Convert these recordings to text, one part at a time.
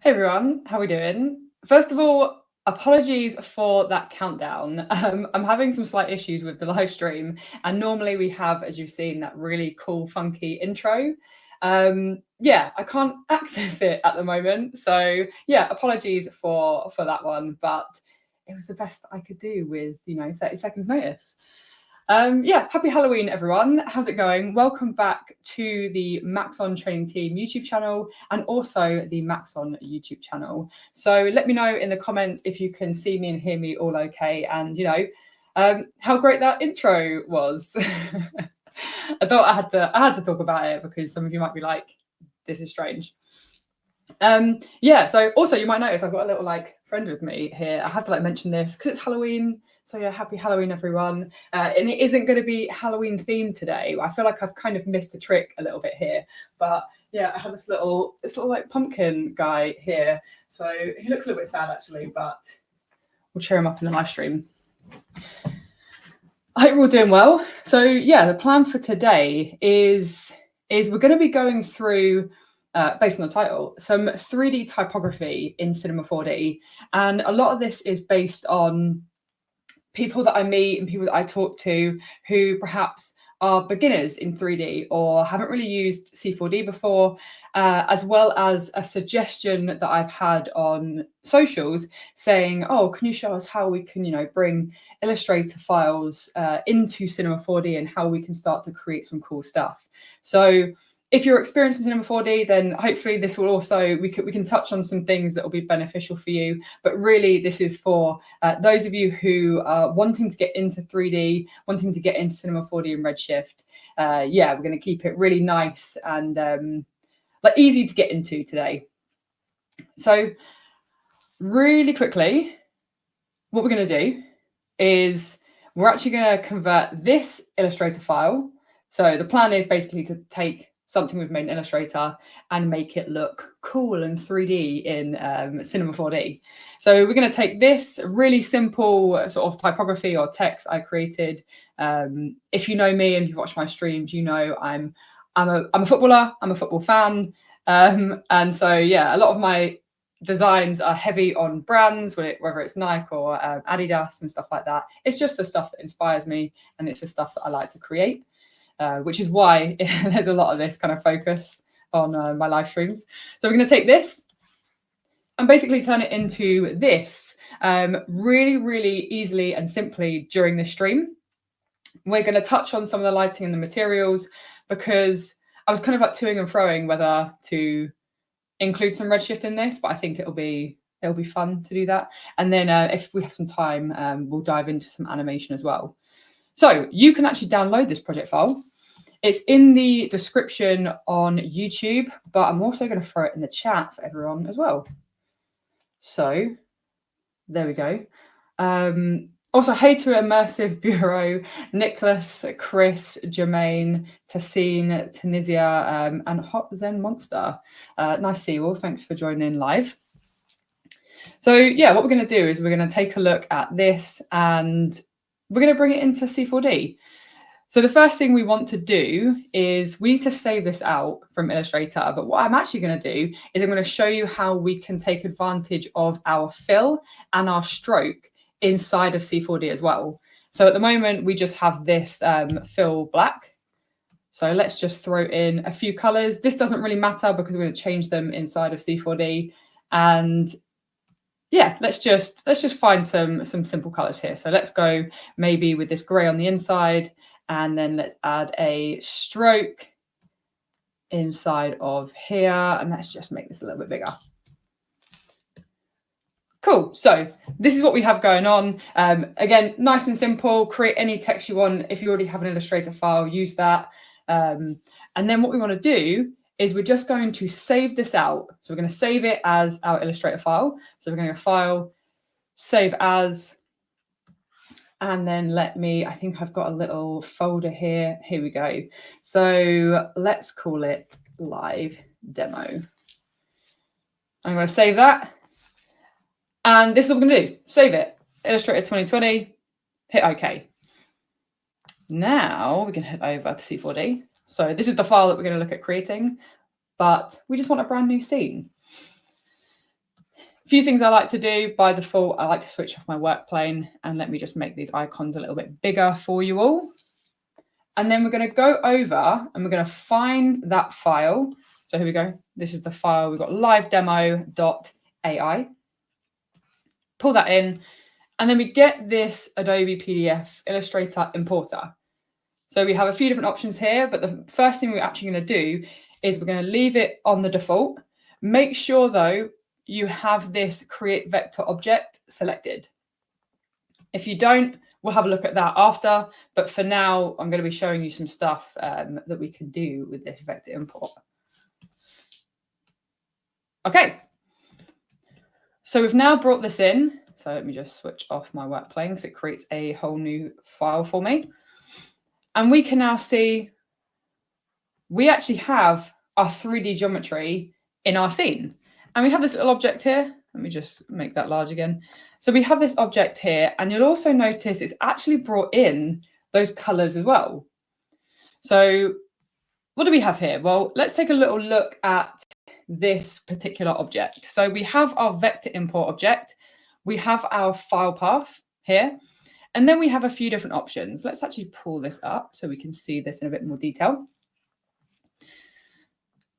Hey everyone, how are we doing? First of all, apologies for that countdown. I'm having some slight issues with the live stream, and normally we have, as you've seen, that really cool, funky intro. Yeah, I can't access it at the moment, so yeah, apologies for that one, but it was the best that I could do with 30 seconds notice. Yeah, happy Halloween, everyone. How's it going? Welcome back to the Maxon Training Team YouTube channel and also the Maxon YouTube channel. So let me know in the comments if you can see me and hear me all okay, and how great that intro was. I thought I had to talk about it because some of you might be like, this is strange. Yeah, so also you might notice I've got a little friend with me here. I have to mention this because it's Halloween. So yeah, happy Halloween, everyone. And it isn't going to be Halloween themed today. I feel like I've kind of missed a trick a little bit here. But yeah, I have this little pumpkin guy here. So he looks a little bit sad actually, but we'll cheer him up in the live stream. I hope we're all doing well. So yeah, the plan for today is we're going to be going through, based on the title, some 3D typography in Cinema 4D. And a lot of this is based on people that I meet and people that I talk to who perhaps are beginners in 3D or haven't really used C4D before, as well as a suggestion that I've had on socials saying, oh, can you show us how we can, bring Illustrator files into Cinema 4D and how we can start to create some cool stuff. So if you're experiencing Cinema 4D, then hopefully this will also, we can touch on some things that will be beneficial for you. But really, this is for those of you who are wanting to get into 3D, wanting to get into Cinema 4D and Redshift. Yeah, we're going to keep it really nice and easy to get into today. So really quickly, what we're going to do is we're actually going to convert this Illustrator file. So the plan is basically to take something we've made in Illustrator and make it look cool and 3D in Cinema 4D. So we're going to take this really simple sort of typography or text I created. If you know me and you've watched my streams, you know I'm a footballer, I'm a football fan. And so, yeah, a lot of my designs are heavy on brands, whether it's Nike or Adidas and stuff like that. It's just the stuff that inspires me, and it's the stuff that I like to create. Which is why there's a lot of this kind of focus on my live streams. So we're going to take this and basically turn it into this really, really easily and simply during this stream. We're going to touch on some of the lighting and the materials because I was kind of toing and froing whether to include some Redshift in this, but I think it'll be fun to do that. And then if we have some time, we'll dive into some animation as well. So you can actually download this project file. It's in the description on YouTube, but I'm also going to throw it in the chat for everyone as well. So there we go. Also, hey to Immersive Bureau, Nicholas, Chris, Jermaine, Tassine, Tunisia, and Hot Zen Monster. Nice to see you all. Thanks for joining in live. So yeah, what we're going to do is we're going to take a look at this and we're going to bring it into C4D. So the first thing we want to do is we need to save this out from Illustrator. But what I'm actually going to do is I'm going to show you how we can take advantage of our fill and our stroke inside of C4D as well. So at the moment, we just have this fill black. So let's just throw in a few colors. This doesn't really matter because we're going to change them inside of C4D. And yeah, let's just find some simple colors here. So let's go maybe with this gray on the inside. And then let's add a stroke inside of here. And let's just make this a little bit bigger. Cool. So this is what we have going on. Again, nice and simple. Create any text you want. If you already have an Illustrator file, use that. And then what we want to do is we're just going to save this out. So we're going to save it as our Illustrator file. So we're going to go File, Save As. And then I think I've got a little folder here. Here we go. So let's call it Live Demo. I'm going to save that. And this is what we're going to do. Save it. Illustrator 2020. Hit OK. Now we can head over to C4D. So this is the file that we're going to look at creating, but we just want a brand new scene. few things I like to do by default. I like to switch off my work plane, and let me just make these icons a little bit bigger for you all. And then we're going to go over and we're going to find that file. So here we go. This is the file. We've got livedemo.ai. Pull that in. And then we get this Adobe PDF Illustrator importer. So we have a few different options here, but the first thing we're actually going to do is we're going to leave it on the default. Make sure, though, you have this create vector object selected. If you don't, we'll have a look at that after. But for now, I'm going to be showing you some stuff that we can do with this vector import. Okay. So we've now brought this in. So let me just switch off my work plane because it creates a whole new file for me. And we can now see we actually have our 3D geometry in our scene. And we have this little object here. Let me just make that large again. So we have this object here, and you'll also notice it's actually brought in those colors as well. So what do we have here? Well, let's take a little look at this particular object. So we have our vector import object. We have our file path here, and then we have a few different options. Let's actually pull this up so we can see this in a bit more detail.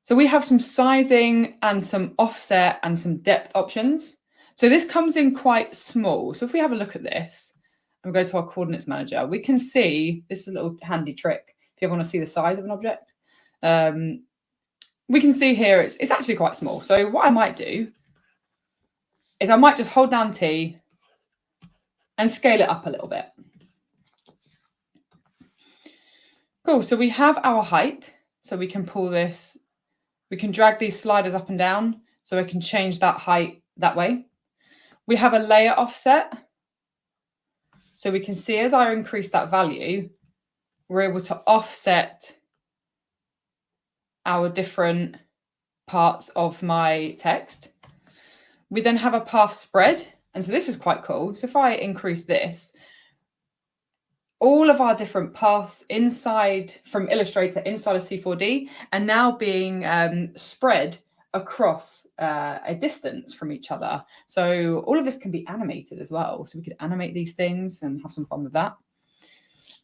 So we have some sizing and some offset and some depth options. So this comes in quite small. So if we have a look at this and we go to our coordinates manager, we can see, this is a little handy trick if you ever want to see the size of an object. We can see here it's actually quite small. So what I might do is I might just hold down T and scale it up a little bit. Cool, so we have our height. So we can pull this, we can drag these sliders up and down so I can change that height that way. We have a layer offset. So we can see as I increase that value, we're able to offset our different parts of my text. We then have a path spread. And so this is quite cool. So if I increase this, all of our different paths inside from Illustrator, inside of C4D, are now being spread across a distance from each other. So all of this can be animated as well. So we could animate these things and have some fun with that.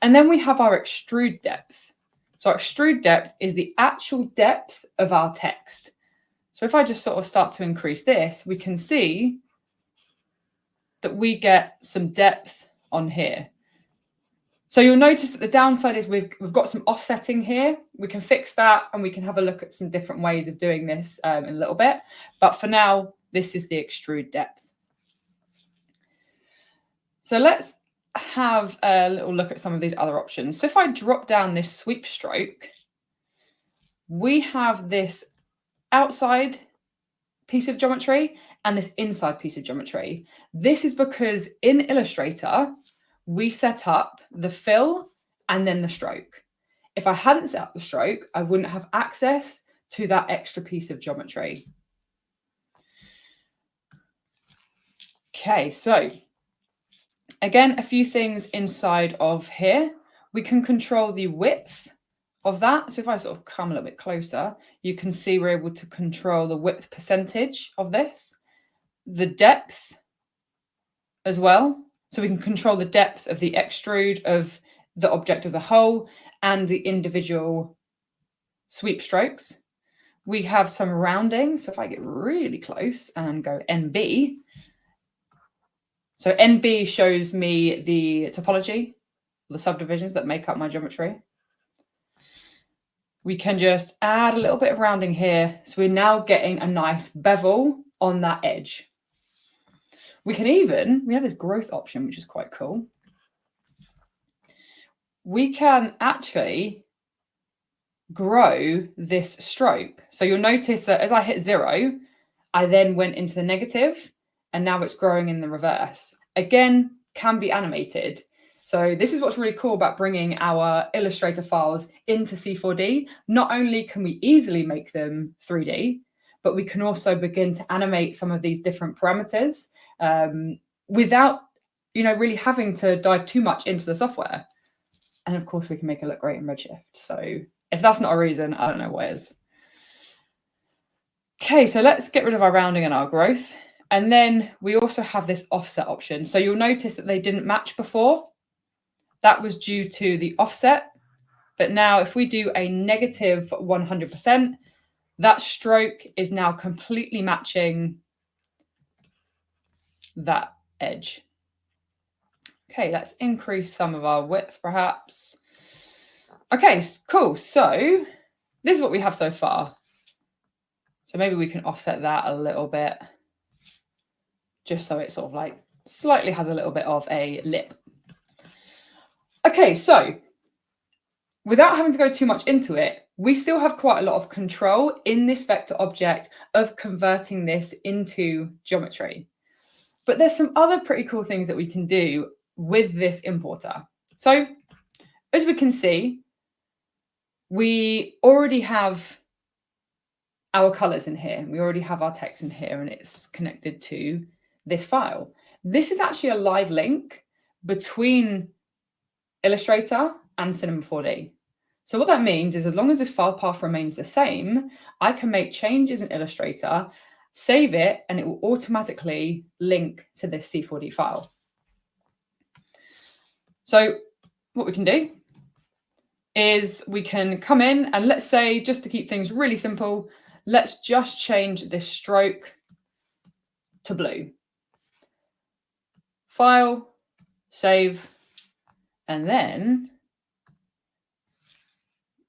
And then we have our extrude depth. So our extrude depth is the actual depth of our text. So if I just sort of start to increase this, we can see that we get some depth on here. So you'll notice that the downside is we've got some offsetting here. We can fix that and we can have a look at some different ways of doing this in a little bit. But for now, this is the extrude depth. So let's have a little look at some of these other options. So if I drop down this sweep stroke, we have this outside piece of geometry and this inside piece of geometry. This is because in Illustrator, we set up the fill and then the stroke. If I hadn't set up the stroke, I wouldn't have access to that extra piece of geometry. Okay, so again, a few things inside of here. We can control the width of that. So if I sort of come a little bit closer, you can see we're able to control the width percentage of this, the depth as well. So we can control the depth of the extrude of the object as a whole and the individual sweep strokes. We have some rounding. So if I get really close and go NB, so NB shows me the topology, the subdivisions that make up my geometry. We can just add a little bit of rounding here. So we're now getting a nice bevel on that edge. We have this growth option, which is quite cool. We can actually grow this stroke. So you'll notice that as I hit 0, I then went into the negative and now it's growing in the reverse. Again, can be animated. So this is what's really cool about bringing our Illustrator files into C4D. Not only can we easily make them 3D, but we can also begin to animate some of these different parameters without, really having to dive too much into the software. And of course, we can make it look great in Redshift. So if that's not a reason, I don't know what is. Okay, so let's get rid of our rounding and our growth. And then we also have this offset option. So you'll notice that they didn't match before. That was due to the offset. But now if we do a negative 100%, that stroke is now completely matching that edge. Okay, let's increase some of our width perhaps. Okay, cool. So this is what we have so far. So maybe we can offset that a little bit, just so it sort of like slightly has a little bit of a lip. Okay, so without having to go too much into it, we still have quite a lot of control in this vector object of converting this into geometry. But there's some other pretty cool things that we can do with this importer. So as we can see, we already have our colors in here. We already have our text in here, and it's connected to this file. This is actually a live link between Illustrator and Cinema 4D. So what that means is as long as this file path remains the same, I can make changes in Illustrator, save it, and it will automatically link to this C4D file. So what we can do is we can come in and let's say, just to keep things really simple, let's just change this stroke to blue. File, save, and then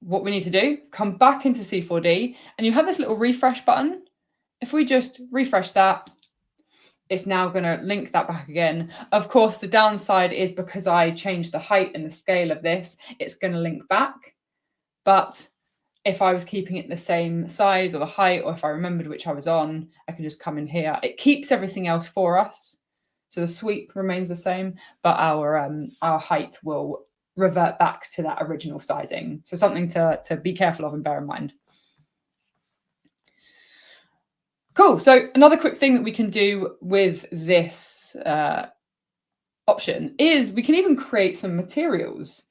what we need to do, come back into C4D, and you have this little refresh button. If we just refresh that, it's now going to link that back again. Of course, the downside is because I changed the height and the scale of this, it's going to link back. But if I was keeping it the same size or the height, or if I remembered which I was on, I can just come in here. It keeps everything else for us. So the sweep remains the same, but our height will revert back to that original sizing. So something to be careful of and bear in mind. Cool. So another quick thing that we can do with this option is we can even create some materials.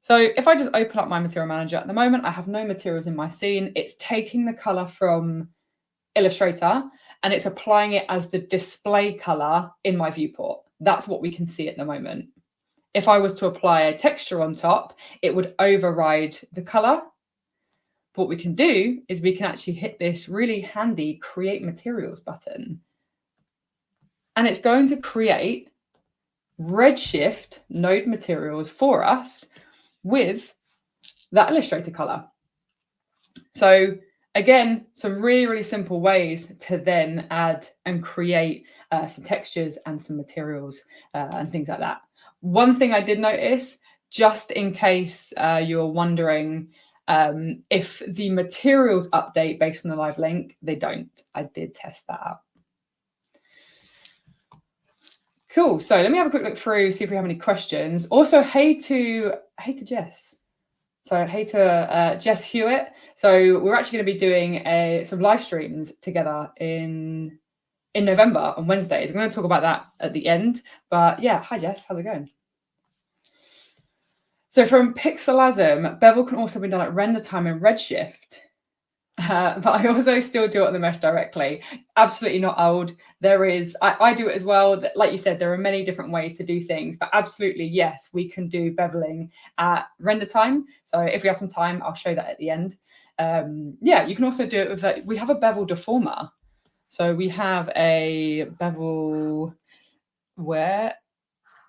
So if I just open up my material manager, at the moment, I have no materials in my scene. It's taking the color from Illustrator and it's applying it as the display color in my viewport. That's what we can see at the moment. If I was to apply a texture on top, it would override the color. What we can do is we can actually hit this really handy create materials button. And it's going to create Redshift node materials for us with that Illustrator color. So again, some really, really simple ways to then add and create some textures and some materials and things like that. One thing I did notice, just in case you're wondering if the materials update based on the live link, they don't. I did test that out. Cool. So let me have a quick look through, see if we have any questions. Also, hey to Jess. So hey to Jess Hewitt. So we're actually going to be doing some live streams together in November on Wednesdays. I'm going to talk about that at the end. But yeah, hi Jess, how's it going? So from Pixelasm, bevel can also be done at render time in Redshift. But I also still do it on the mesh directly. Absolutely not old. There is, I do it as well. Like you said, there are many different ways to do things, but absolutely, yes, we can do beveling at render time. So if we have some time, I'll show that at the end. Yeah, you can also do it with, we have a bevel deformer. So we have a bevel where,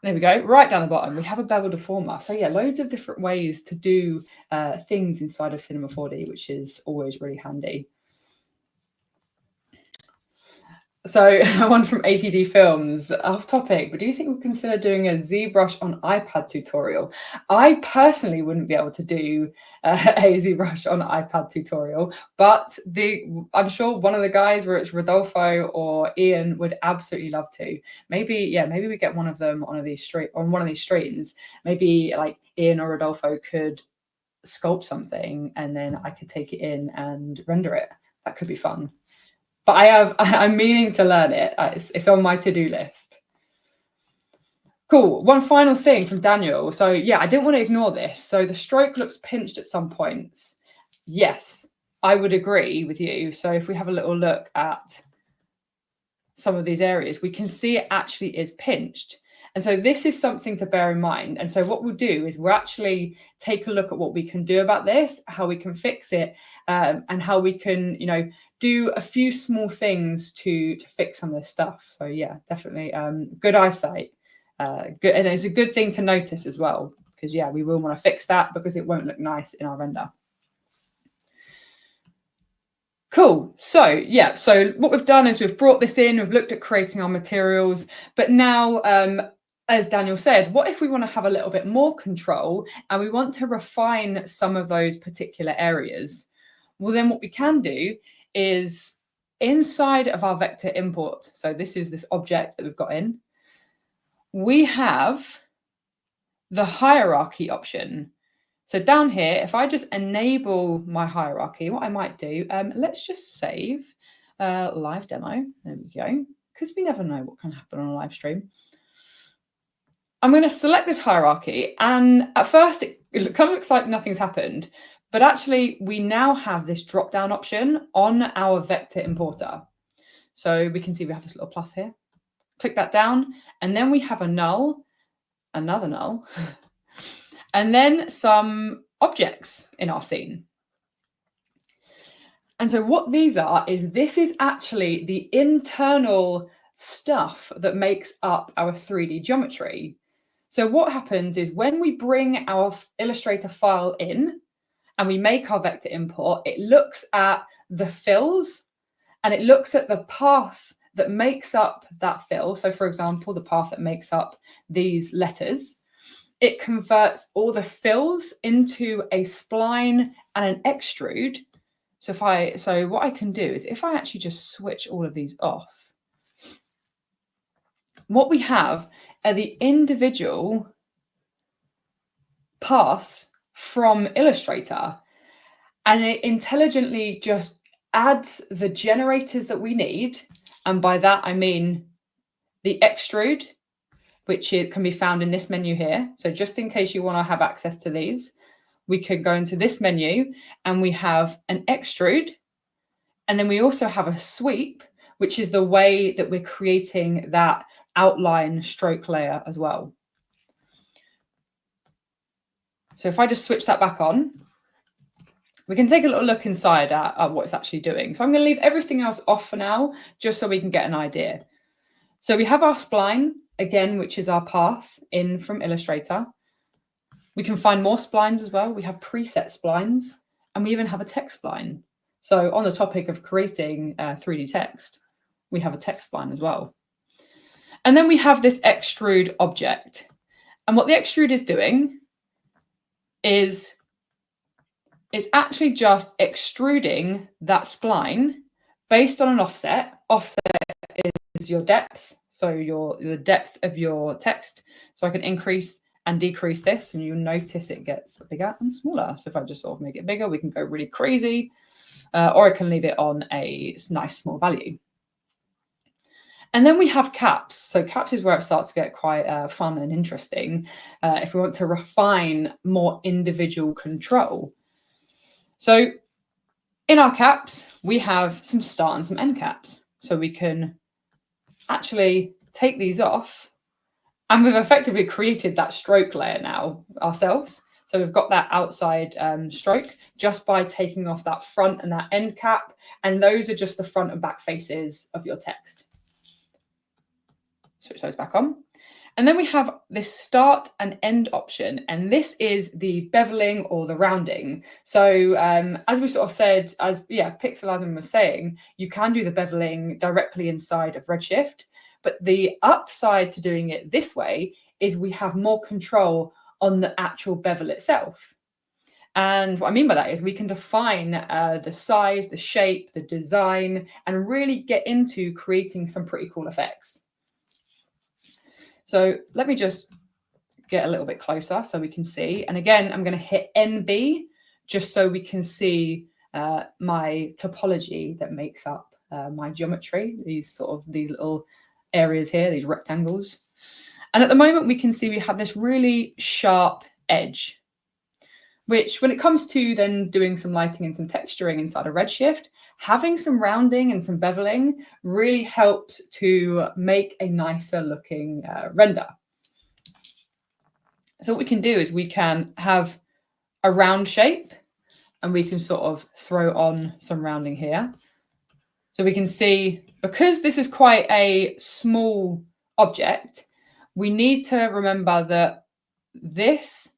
there we go, right down the bottom, we have a bevel deformer. So yeah, loads of different ways to do things inside of Cinema 4D, which is always really handy. So one from ATD Films, off topic, but do you think we'll consider doing a ZBrush on iPad tutorial? I personally wouldn't be able to do a ZBrush on iPad tutorial, but I'm sure one of the guys, whether it's Rodolfo or Ian, would absolutely love to. Maybe, yeah, maybe we get one of them on one of these streams. Maybe like Ian or Rodolfo could sculpt something and then I could take it in and render it. That could be fun. But I'm meaning to learn it. It's on my to-do list. Cool. One final thing from Daniel. So yeah, I didn't want to ignore this. So the stroke looks pinched at some points. Yes, I would agree with you. So if we have a little look at some of these areas, we can see it actually is pinched. And so this is something to bear in mind. And so what we'll do is we'll actually take a look at what we can do about this, how we can fix it, and how we can, do a few small things to fix some of this stuff. So yeah, definitely good eyesight. Good, and it's a good thing to notice as well, because yeah, we will want to fix that because it won't look nice in our render. Cool. So yeah, so what we've done is we've brought this in, we've looked at creating our materials, but now, as Daniel said, what if we want to have a little bit more control and we want to refine some of those particular areas? Well, then what we can do is inside of our vector import, so this is this object that we've got in, we have the hierarchy option. So down here, if I just enable my hierarchy, what I might do, let's just save live demo. There we go, because we never know what can happen on a live stream. I'm going to select this hierarchy, and at first it kind of looks like nothing's happened, but actually we now have this drop-down option on our vector importer. So we can see we have this little plus here. Click that down, and then we have a null, another null, and then some objects in our scene. And so what these are is this is actually the internal stuff that makes up our 3D geometry. So what happens is when we bring our Illustrator file in and we make our vector import, it looks at the fills and it looks at the path that makes up that fill. So for example, the path that makes up these letters, it converts all the fills into a spline and an extrude. So what I can do is if I actually just switch all of these off, what we have are the individual paths from Illustrator, and it intelligently just adds the generators that we need. And by that, I mean the extrude, which it can be found in this menu here. So just in case you want to have access to these, we can go into this menu and we have an extrude. And then we also have a sweep, which is the way that we're creating that outline stroke layer as well. So if I just switch that back on, we can take a little look inside at what it's actually doing. So I'm going to leave everything else off for now, just so we can get an idea. So we have our spline, again, which is our path in from Illustrator. We can find more splines as well. We have preset splines, and we even have a text spline. So on the topic of creating 3D text, we have a text spline as well. And then we have this extrude object. And what the extrude is doing is it's actually just extruding that spline based on an offset. Offset is your depth, so the depth of your text. So I can increase and decrease this, and you'll notice it gets bigger and smaller. So if I just sort of make it bigger, we can go really crazy, or I can leave it on a nice small value. And then we have caps. So caps is where it starts to get quite fun and interesting if we want to refine more individual control. So in our caps, we have some start and some end caps. So we can actually take these off, and we've effectively created that stroke layer now ourselves. So we've got that outside stroke just by taking off that front and that end cap. And those are just the front and back faces of your text. Switch those back on. And then we have this start and end option, and this is the beveling or the rounding. So as we sort of said, Pixelizing was saying, you can do the beveling directly inside of Redshift, but the upside to doing it this way is we have more control on the actual bevel itself. And what I mean by that is we can define the size, the shape, the design, and really get into creating some pretty cool effects. So let me just get a little bit closer so we can see. And again, I'm going to hit NB just so we can see my topology that makes up my geometry, these little areas here, these rectangles. And at the moment, we can see we have this really sharp edge, which when it comes to then doing some lighting and some texturing inside of Redshift, having some rounding and some beveling really helps to make a nicer looking render. So what we can do is we can have a round shape and we can sort of throw on some rounding here. So we can see, because this is quite a small object, we need to remember that this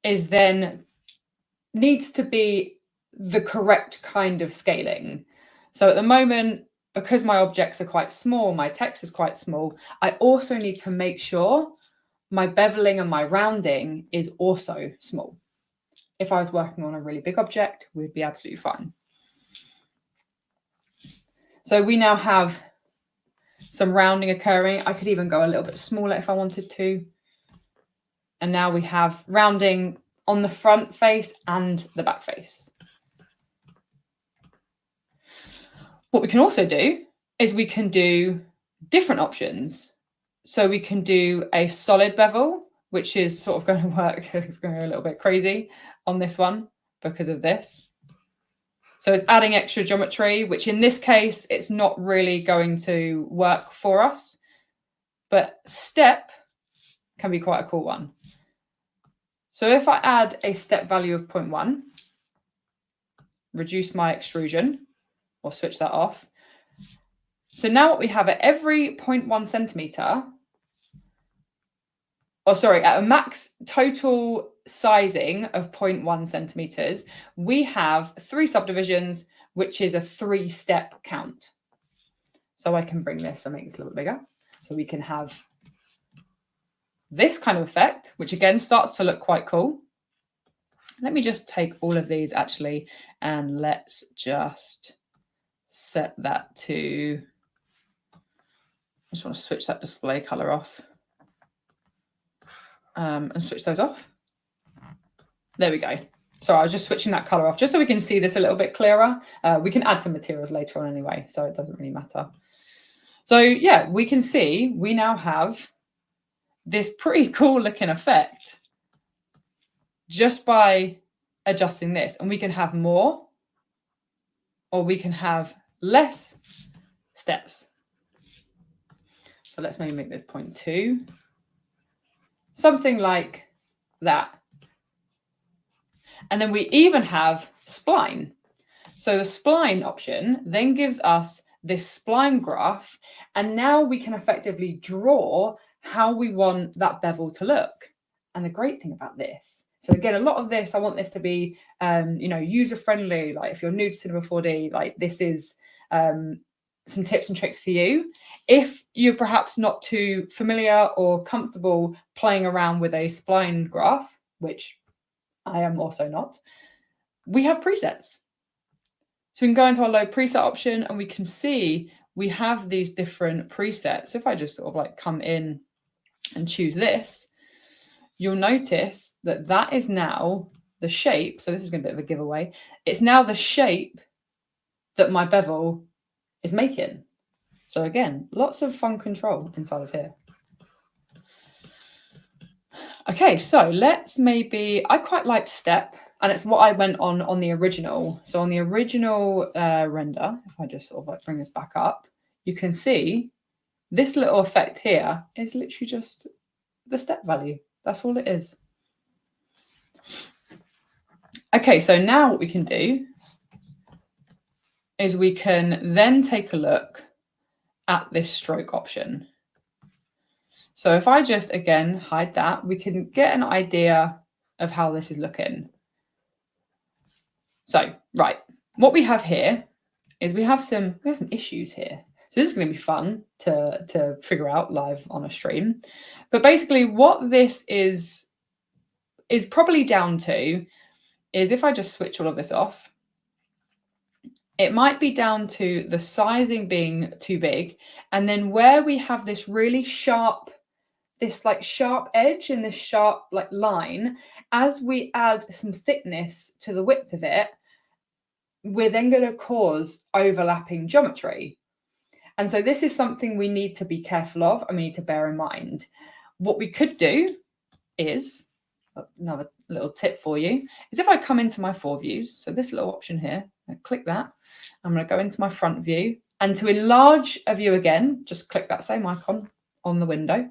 is then needs to be the correct kind of scaling. So at the moment, because my objects are quite small, my text is quite small, I also need to make sure my beveling and my rounding is also small. If I was working on a really big object, we'd be absolutely fine. So we now have some rounding occurring. I could even go a little bit smaller if I wanted to. And now we have rounding on the front face and the back face. What we can also do is we can do different options. So we can do a solid bevel, which is sort of going to work. It's going to go a little bit crazy on this one because of this. So it's adding extra geometry, which in this case, it's not really going to work for us. But step can be quite a cool one. So if I add a step value of 0.1, reduce my extrusion, or switch that off. So now what we have at every 0.1 centimeter, at a max total sizing of 0.1 centimeters, we have 3 subdivisions, which is a 3-step count. So I can bring this and make this a little bit bigger. So we can have this kind of effect, which again starts to look quite cool. Let me just take all of these actually, and let's just set that to, I just want to switch that display color off and switch those off. There we go. So I was just switching that color off just so we can see this a little bit clearer. We can add some materials later on anyway, so it doesn't really matter. So yeah, we can see we now have this pretty cool looking effect just by adjusting this. And we can have more or we can have less steps. So let's maybe make this 0.2. Something like that. And then we even have spline. So the spline option then gives us this spline graph. And now we can effectively draw how we want that bevel to look. And the great thing about this, so again, a lot of this, I want this to be, user-friendly. Like if you're new to Cinema 4D, like this is some tips and tricks for you. If you're perhaps not too familiar or comfortable playing around with a spline graph, which I am also not, we have presets. So we can go into our load preset option and we can see we have these different presets. So if I just sort of like come in and choose this, you'll notice that that is now the shape. So this is going to be a bit of a giveaway. It's now the shape that my bevel is making. So again, lots of fun control inside of here. Okay, so let's maybe, I quite like step, and it's what I went on the original. So on the original render, if I just sort of like bring this back up, you can see this little effect here is literally just the step value. That's all it is. Okay, so now what we can do is we can then take a look at this stroke option. So if I just, again, hide that, we can get an idea of how this is looking. So, right, what we have here is we have some issues here. So this is going to be fun to figure out live on a stream. But basically what this is probably down to is if I just switch all of this off, it might be down to the sizing being too big. And then where we have this really sharp, this like sharp edge and this sharp like line, as we add some thickness to the width of it, we're then going to cause overlapping geometry. And so this is something we need to be careful of and we need to bear in mind. What we could do is, another little tip for you is if I come into my 4 views, so this little option here, I click that, I'm going to go into my front view, and to enlarge a view again, just click that same icon on the window.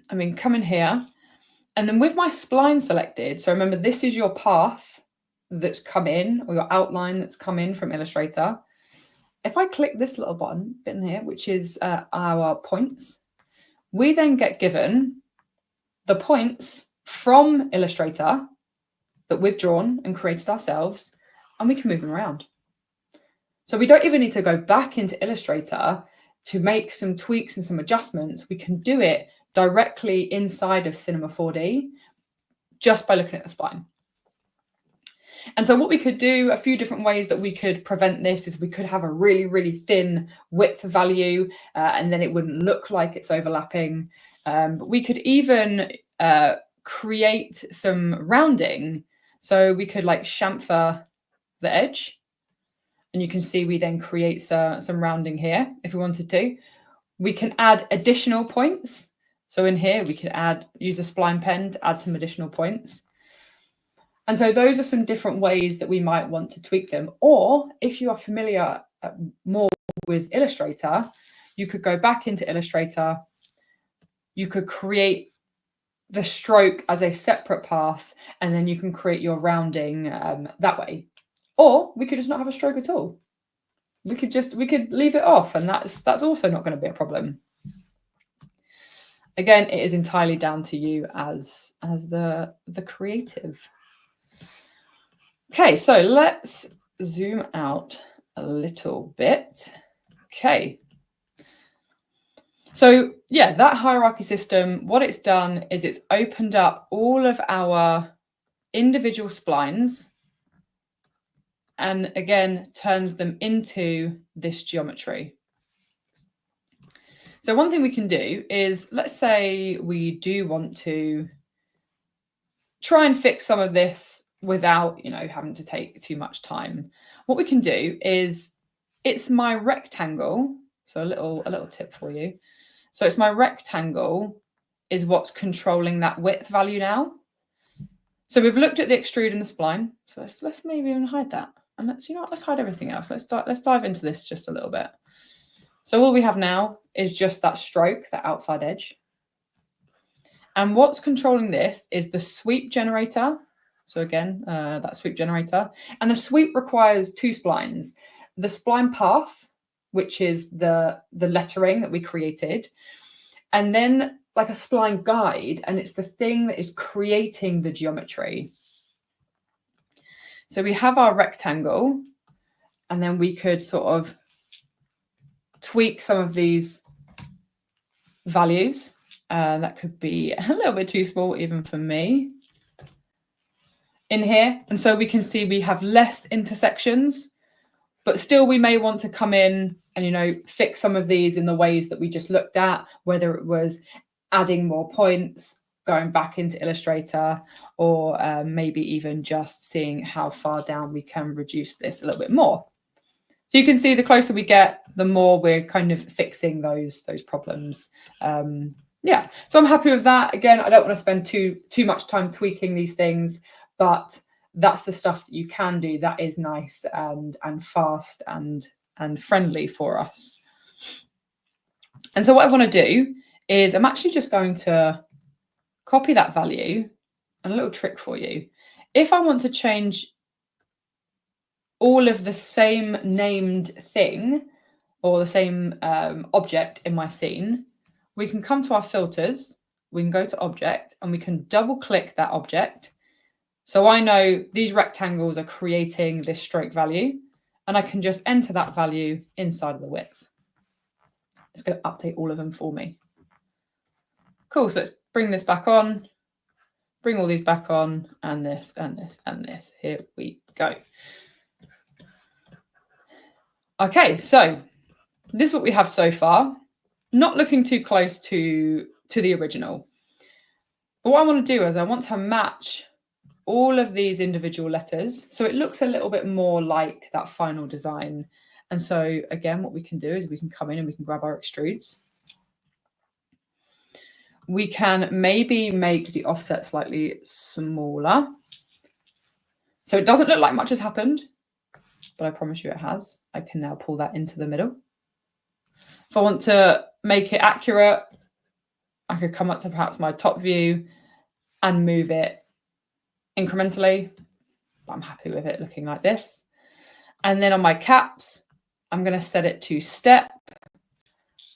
I mean, come in here, and then with my spline selected, so remember this is your path that's come in, or your outline that's come in from Illustrator. If I click this little button in here, which is our points, we then get given the points from Illustrator that we've drawn and created ourselves, and we can move them around. So we don't even need to go back into Illustrator to make some tweaks and some adjustments. We can do it directly inside of Cinema 4D just by looking at the spline. And so what we could do, a few different ways that we could prevent this is we could have a really, really thin width value, and then it wouldn't look like it's overlapping. But we could even create some rounding. So we could like chamfer the edge, and you can see we then create some rounding here if we wanted to. We can add additional points. So in here, we could use a spline pen to add some additional points. And so those are some different ways that we might want to tweak them. Or if you are familiar more with Illustrator, you could go back into Illustrator. You could create the stroke as a separate path, and then you can create your rounding that way. Or we could just not have a stroke at all. We could leave it off, and that's also not going to be a problem. Again, it is entirely down to you as the creative. Okay, so let's zoom out a little bit. Okay. So yeah, that hierarchy system, what it's done is it's opened up all of our individual splines and again, turns them into this geometry. So one thing we can do is, let's say we do want to try and fix some of this without, having to take too much time. What we can do is, it's my rectangle. So a little tip for you. So it's my rectangle is what's controlling that width value now. So we've looked at the extrude and the spline. So let's maybe even hide that. And let's hide everything else. Let's dive into this just a little bit. So all we have now is just that stroke, that outside edge. And what's controlling this is the sweep generator. So again, that sweep generator. And the sweep requires 2 splines. The spline path, which is the lettering that we created, and then like a spline guide, and it's the thing that is creating the geometry. So we have our rectangle, and then we could sort of tweak some of these values. That could be a little bit too small even for me in here. And so we can see we have less intersections, but still we may want to come in and, fix some of these in the ways that we just looked at, whether it was adding more points, going back into Illustrator, or maybe even just seeing how far down we can reduce this a little bit more. So you can see the closer we get, the more we're kind of fixing those problems. Yeah, so I'm happy with that. Again, I don't want to spend too much time tweaking these things, but that's the stuff that you can do that is nice and fast and friendly for us. And so what I want to do is I'm actually just going to copy that value. And a little trick for you. If I want to change all of the same named thing or the same object in my scene, we can come to our filters, we can go to object, and we can double click that object. So I know these rectangles are creating this stroke value, and I can just enter that value inside of the width. It's going to update all of them for me. Cool, so let's bring this back on, bring all these back on, and this, and this, and this. Here we go. Okay, so this is what we have so far. Not looking too close to the original. But what I want to do is I want to match all of these individual letters so it looks a little bit more like that final design. And so again, what we can do is we can come in and we can grab our extrudes. we can maybe make the offset slightly smaller. So it doesn't look like much has happened, but I promise you it has. I can now pull that into the middle. If I want to make it accurate, I could come up to perhaps my top view and move it incrementally. But I'm happy with it looking like this. And then on my caps, I'm going to set it to step,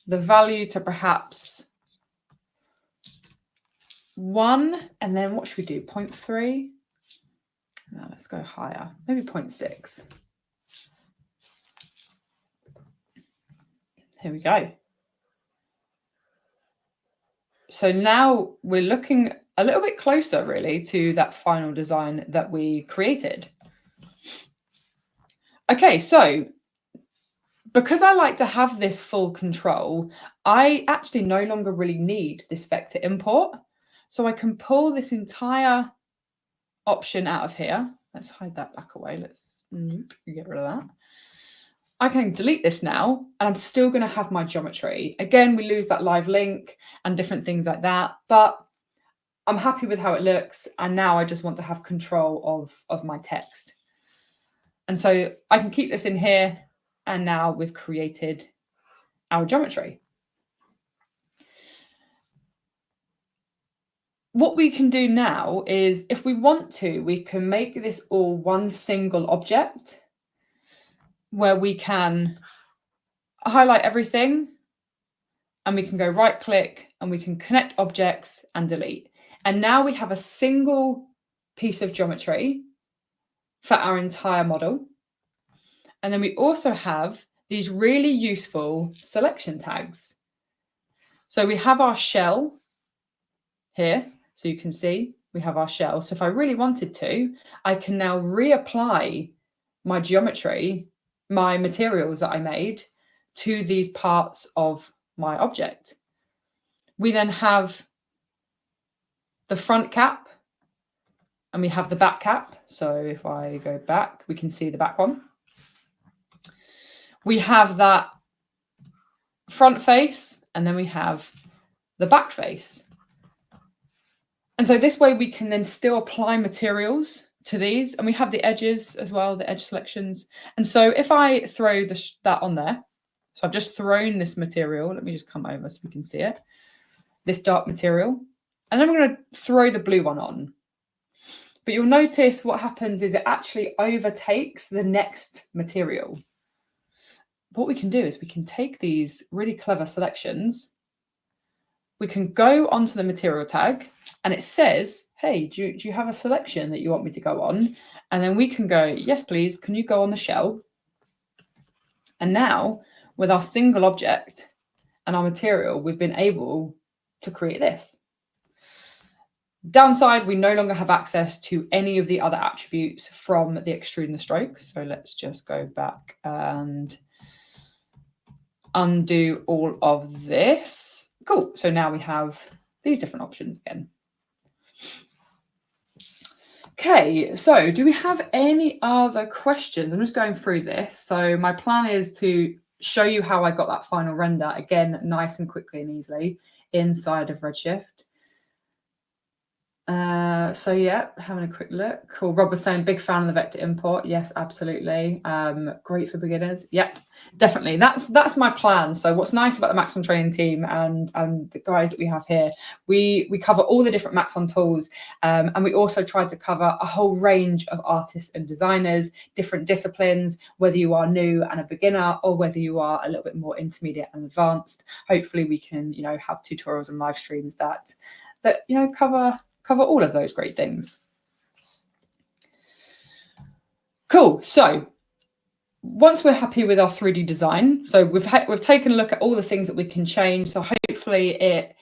the value to perhaps 1, and then what should we do? 0.3? No, let's go higher, maybe 0.6. Here we go. So now we're looking a little bit closer really to that final design that we created. Okay, so because I like to have this full control, I actually no longer really need this vector import. So I can pull this entire option out of here. Let's hide that back away. Let's get rid of that. I can delete this now, and I'm still going to have my geometry. Again, we lose that live link and different things like that, but I'm happy with how it looks. And now I just want to have control of my text. And so I can keep this in here. And now we've created our geometry. What we can do now is, if we want to, we can make this all one single object where we can highlight everything, and we can go right click and we can connect objects and delete. And now we have a single piece of geometry for our entire model. And then we also have these really useful selection tags. So we have our shell here. So you can see we have our shell. So if I really wanted to, I can now reapply my geometry, my materials that I made, to these parts of my object. We then have the front cap and we have the back cap. So if I go back, we can see the back one. We have that front face, and then we have the back face. And so this way we can then still apply materials to these, and we have the edges as well, the edge selections. And so if I throw that on there, so I've just thrown this material, let me just come over so we can see it, this dark material, and then I'm going to throw the blue one on. But you'll notice what happens is it actually overtakes the next material. What we can do is we can take these really clever selections, we can go onto the material tag, and it says, hey, do you have a selection that you want me to go on? And then we can go, yes, please, can you go on the shell? And now with our single object and our material, we've been able to create this. Downside, we no longer have access to any of the other attributes from the extrude and the stroke. So let's just go back and undo all of this. Cool. So now we have these different options again. Okay, so do we have any other questions? I'm just going through this. So my plan is to show you how I got that final render, again, nice and quickly and easily inside of Redshift. So yeah, having a quick look. Cool. Rob was saying, big fan of the vector import. Yes, absolutely. Great for beginners. Yep, definitely. That's my plan. So what's nice about the Maxon training team and the guys that we have here, we cover all the different Maxon tools, and we also try to cover a whole range of artists and designers, different disciplines, whether you are new and a beginner or whether you are a little bit more intermediate and advanced. Hopefully we can, have tutorials and live streams that cover all of those great things. Cool. So once we're happy with our 3D design, so we've taken a look at all the things that we can change. So hopefully it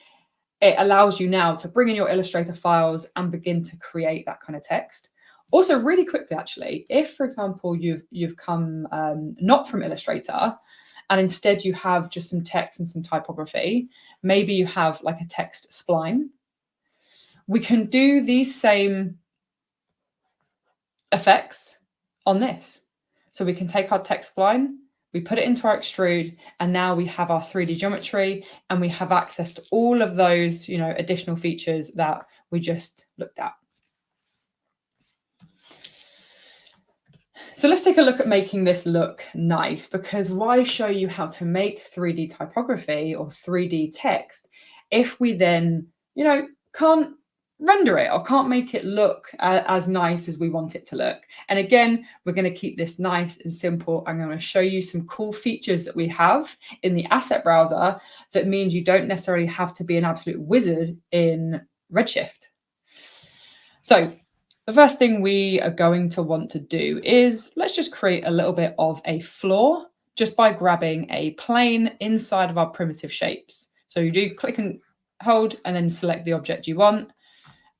allows you now to bring in your Illustrator files and begin to create that kind of text. Also, really quickly, actually, if, for example, you've come not from Illustrator and instead you have just some text and some typography, maybe you have like a text spline, we can do these same effects on this. So we can take our text spline, we put it into our extrude, and now we have our 3D geometry, and we have access to all of those, you know, additional features that we just looked at. So let's take a look at making this look nice, because why show you how to make 3D typography or 3D text if we then, you know, can't render it or can't make it look as nice as we want it to look? And again, we're going to keep this nice and simple. I'm going to show you some cool features that we have in the asset browser that means you don't necessarily have to be an absolute wizard in Redshift. So the first thing we are going to want to do is let's just create a little bit of a floor just by grabbing a plane inside of our primitive shapes. So you do click and hold and then select the object you want.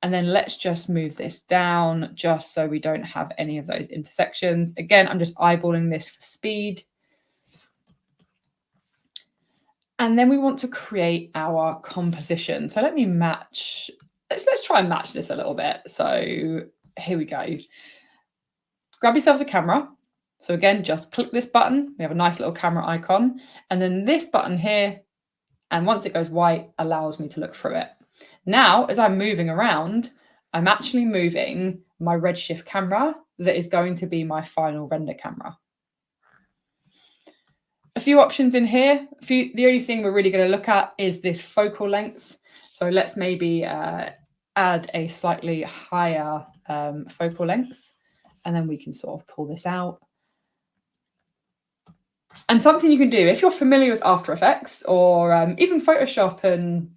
And then let's just move this down just so we don't have any of those intersections. Again, I'm just eyeballing this for speed. And then we want to create our composition. So let me match, let's try and match this a little bit. So here we go. Grab yourselves a camera. So again, just click this button. We have a nice little camera icon. And then this button here, and once it goes white, allows me to look through it. Now, as I'm moving around, I'm actually moving my Redshift camera that is going to be my final render camera. A few options in here. The only thing we're really going to look at is this focal length. So let's maybe add a slightly higher focal length, and then we can sort of pull this out. And something you can do, if you're familiar with After Effects or even Photoshop and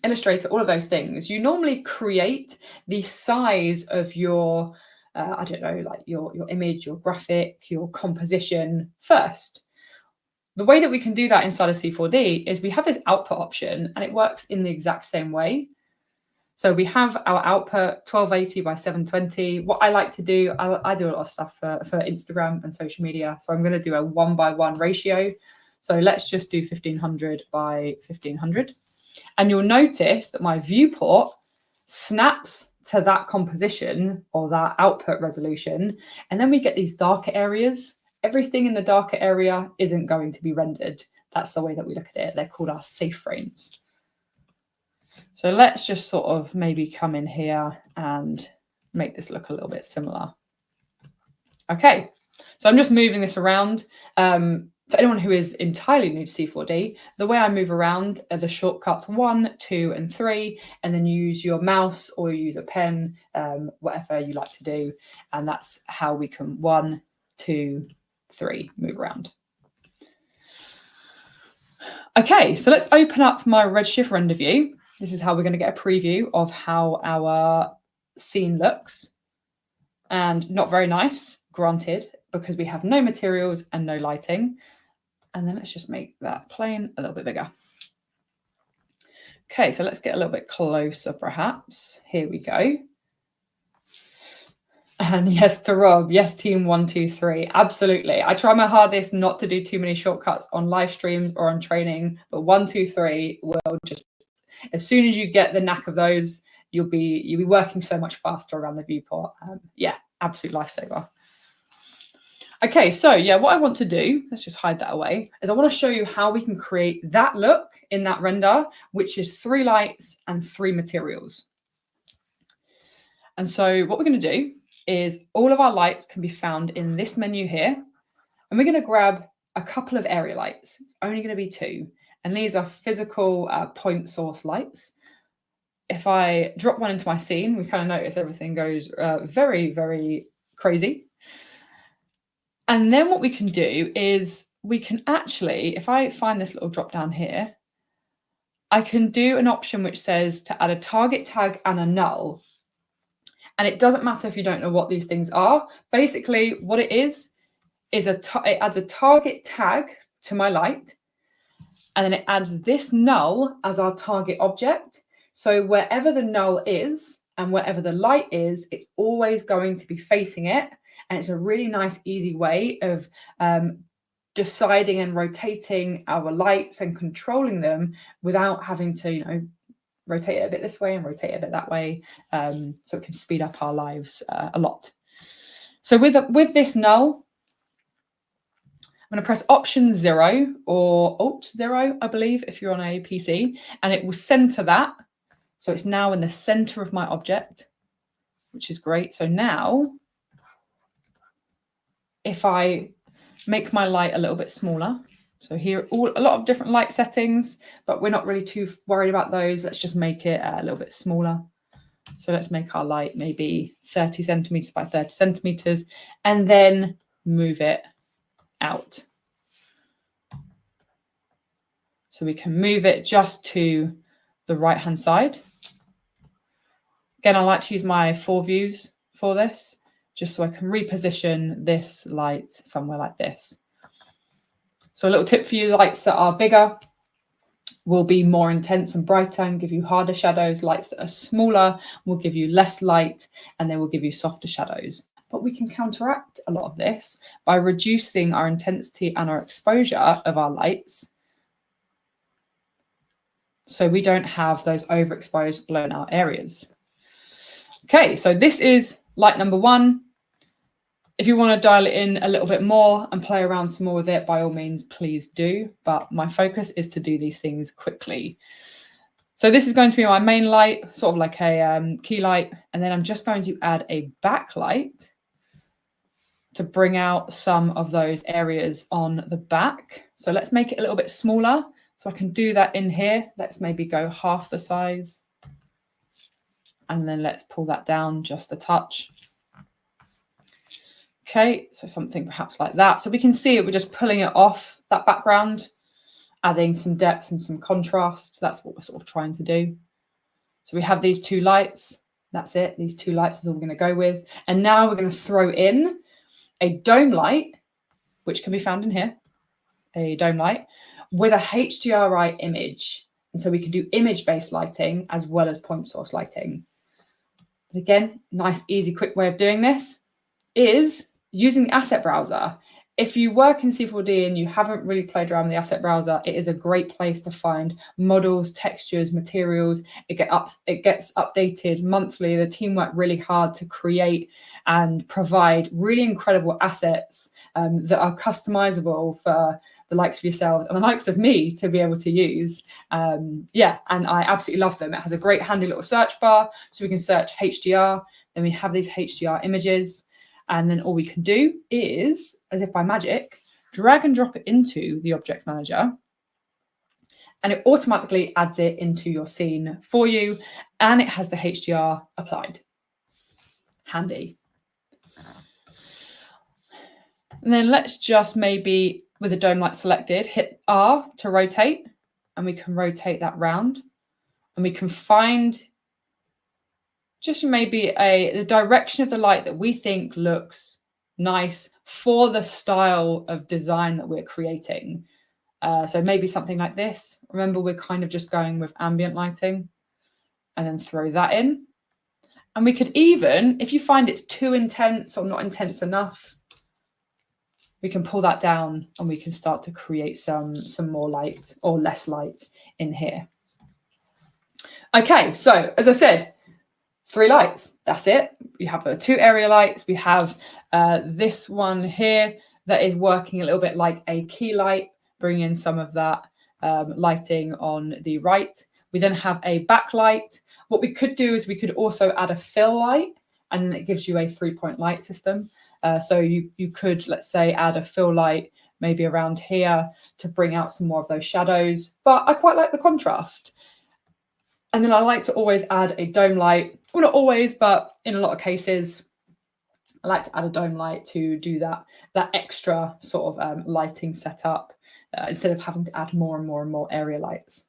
Illustrator, all of those things, you normally create the size of your, I don't know, like your image, your graphic, your composition first. The way that we can do that inside of C4D is we have this output option, and it works in the exact same way. So we have our output 1280 by 720. What I like to do, I do a lot of stuff for Instagram and social media. So I'm going to do a 1:1 ratio. So let's just do 1500 by 1500. And you'll notice that my viewport snaps to that composition or that output resolution. And then we get these darker areas. Everything in the darker area isn't going to be rendered. That's the way that we look at it. They're called our safe frames. So let's just sort of maybe come in here and make this look a little bit similar. Okay, so I'm just moving this around. For anyone who is entirely new to C4D, the way I move around are the shortcuts 1, 2, and 3, and then you use your mouse or you use a pen, whatever you like to do. And that's how we can 1, 2, 3 move around. Okay, so let's open up my Redshift render view. This is how we're going to get a preview of how our scene looks. And not very nice, granted, because we have no materials and no lighting. And then let's just make that plane a little bit bigger. Okay, so let's get a little bit closer, perhaps. Here we go. And yes to Rob, yes, team 1, 2, 3, absolutely. I try my hardest not to do too many shortcuts on live streams or on training, but 1, 2, 3 will just, as soon as you get the knack of those, you'll be working so much faster around the viewport. Yeah, absolute lifesaver. Okay, so yeah, what I want to do, let's just hide that away, is I want to show you how we can create that look in that render, which is 3 lights and 3 materials. And so what we're going to do is all of our lights can be found in this menu here. And we're going to grab a couple of area lights. It's only going to be 2. And these are physical point source lights. If I drop one into my scene, we kind of notice everything goes very, very crazy. And then what we can do is we can actually, if I find this little drop down here, I can do an option which says to add a target tag and a null. And it doesn't matter if you don't know what these things are. Basically, what it is it adds a target tag to my light, and then it adds this null as our target object. So wherever the null is and wherever the light is, it's always going to be facing it. And it's a really nice, easy way of deciding and rotating our lights and controlling them without having to, you know, rotate it a bit this way and rotate it a bit that way, so it can speed up our lives a lot. So with this null, going to press Option 0 or Alt 0, I believe, if you're on a PC, and it will center that. So it's now in the center of my object, which is great. So now, if I make my light a little bit smaller, so here a lot of different light settings, but we're not really too worried about those. Let's just make it a little bit smaller. So let's make our light maybe 30 centimeters by 30 centimeters, and then move it out. So we can move it just to the right-hand side. Again, I like to use my 4 views for this, just so I can reposition this light somewhere like this. So a little tip for you, lights that are bigger will be more intense and brighter and give you harder shadows. Lights that are smaller will give you less light and they will give you softer shadows. But we can counteract a lot of this by reducing our intensity and our exposure of our lights, so we don't have those overexposed, blown out areas. Okay, so this is light number 1. If you want to dial it in a little bit more and play around some more with it, by all means, please do. But my focus is to do these things quickly. So this is going to be my main light, sort of like a key light. And then I'm just going to add a backlight to bring out some of those areas on the back. So let's make it a little bit smaller. So I can do that in here. Let's maybe go half the size. And then let's pull that down just a touch. Okay, so something perhaps like that. So we can see it, we're just pulling it off that background, adding some depth and some contrast. That's what we're sort of trying to do. So we have these 2 lights. That's it. These 2 lights is all we're going to go with. And now we're going to throw in a dome light, which can be found in here, a dome light, with a HDRI image. And so we can do image-based lighting as well as point source lighting. But again, nice, easy, quick way of doing this is using the asset browser. If you work in C4D and you haven't really played around with the asset browser, it is a great place to find models, textures, materials. It gets updated monthly. The team work really hard to create and provide really incredible assets that are customizable for the likes of yourselves and the likes of me to be able to use. Yeah, and I absolutely love them. It has a great handy little search bar, so we can search HDR. Then we have these HDR images. And then all we can do is, as if by magic, drag and drop it into the Objects Manager. And it automatically adds it into your scene for you. And it has the HDR applied. Handy. And then let's just maybe, with the dome light selected, hit R to rotate. And we can rotate that round. And we can find just maybe the direction of the light that we think looks nice for the style of design that we're creating. So maybe something like this. Remember, we're kind of just going with ambient lighting, and then throw that in. And we could even, if you find it's too intense or not intense enough, we can pull that down and we can start to create some more light or less light in here. Okay, so as I said, 3 lights, that's it. We have 2 area lights. We have this one here that is working a little bit like a key light, bringing in some of that lighting on the right. We then have a backlight. What we could do is we could also add a fill light, and then it gives you a 3-point light system. So you could, let's say, add a fill light maybe around here to bring out some more of those shadows. But I quite like the contrast. And then I like to always add a dome light. Well, not always, but in a lot of cases, I like to add a dome light to do that extra sort of lighting setup instead of having to add more and more and more area lights.